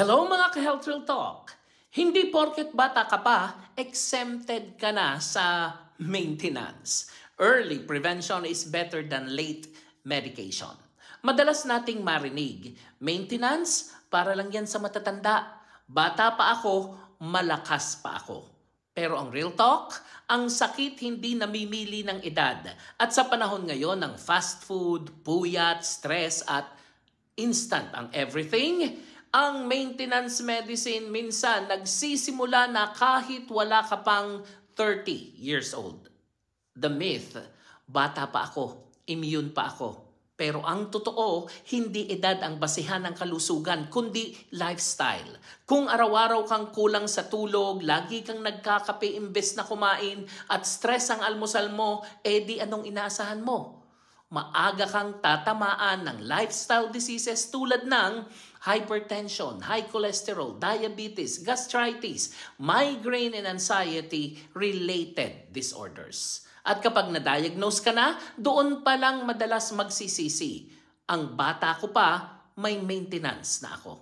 Hello mga ka-Health Real Talk! Hindi porket bata ka pa, exempted ka na sa maintenance. Early prevention is better than late medication. Madalas nating marinig, maintenance para lang yan sa matatanda. Bata pa ako, malakas pa ako. Pero ang real talk, ang sakit hindi namimili ng edad. At sa panahon ngayon ng fast food, puyat, stress at instant ang everything, ang maintenance medicine minsan nagsisimula na kahit wala ka pang 30 years old. The myth, bata pa ako, immune pa ako. Pero ang totoo, hindi edad ang basihan ng kalusugan, kundi lifestyle. Kung araw-araw kang kulang sa tulog, lagi kang nagkakape imbes na kumain, at stress ang almusal mo, di anong inaasahan mo? Maaga kang tatamaan ng lifestyle diseases tulad ng hypertension, high cholesterol, diabetes, gastritis, migraine and anxiety-related disorders. At kapag na-diagnose ka na, doon pa lang madalas magsisisi. Ang bata ko pa, may maintenance na ako.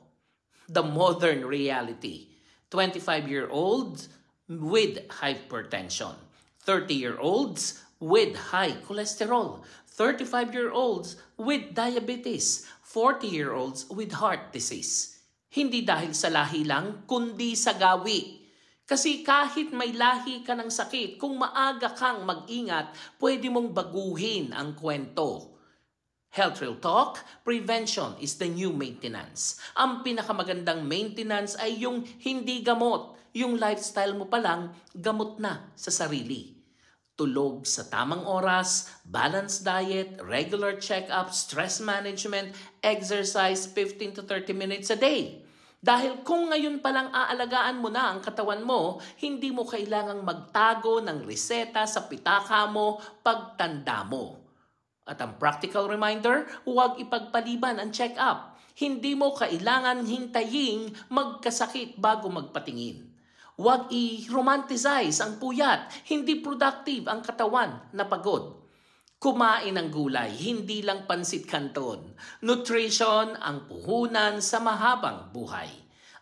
The modern reality, 25-year-olds with hypertension, 30-year-olds with high cholesterol, 35-year-olds with diabetes, 40-year-olds with heart disease. Hindi dahil sa lahi lang, kundi sa gawi. Kasi kahit may lahi ka ng sakit, kung maaga kang mag-ingat, pwede mong baguhin ang kwento. Health Real Talk, prevention is the new maintenance. Ang pinakamagandang maintenance ay yung hindi gamot. Yung lifestyle mo pa lang, gamot na sa sarili. Tulog sa tamang oras, balanced diet, regular check-up, stress management, exercise 15 to 30 minutes a day. Dahil kung ngayon palang aalagaan mo na ang katawan mo, hindi mo kailangang magtago ng reseta sa pitaka mo pagtanda mo. At ang practical reminder, huwag ipagpaliban ang check-up. Hindi mo kailangan hintayin magkasakit bago magpatingin. Huwag i-romanticize ang puyat, hindi productive ang katawan na pagod. Kumain ng gulay, hindi lang pansit canton. Nutrition ang puhunan sa mahabang buhay.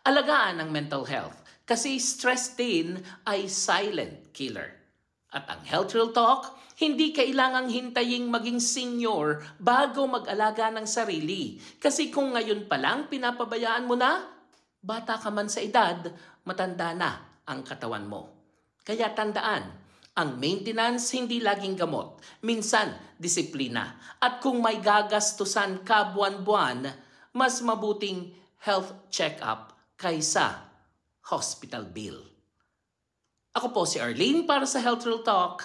Alagaan ang mental health kasi stress din ay silent killer. At ang Health Real Talk, hindi kailangang hintaying maging senior bago mag-alaga ng sarili. Kasi kung ngayon pa lang pinapabayaan mo na, bata ka man sa edad, matanda na ang katawan mo. Kaya tandaan, ang maintenance hindi laging gamot, minsan disiplina. At kung may gagastusan ka buwan-buwan, mas mabuting health check-up kaysa hospital bill. Ako po si Arlene para sa Health Real Talk.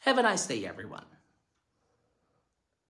Have a nice day everyone.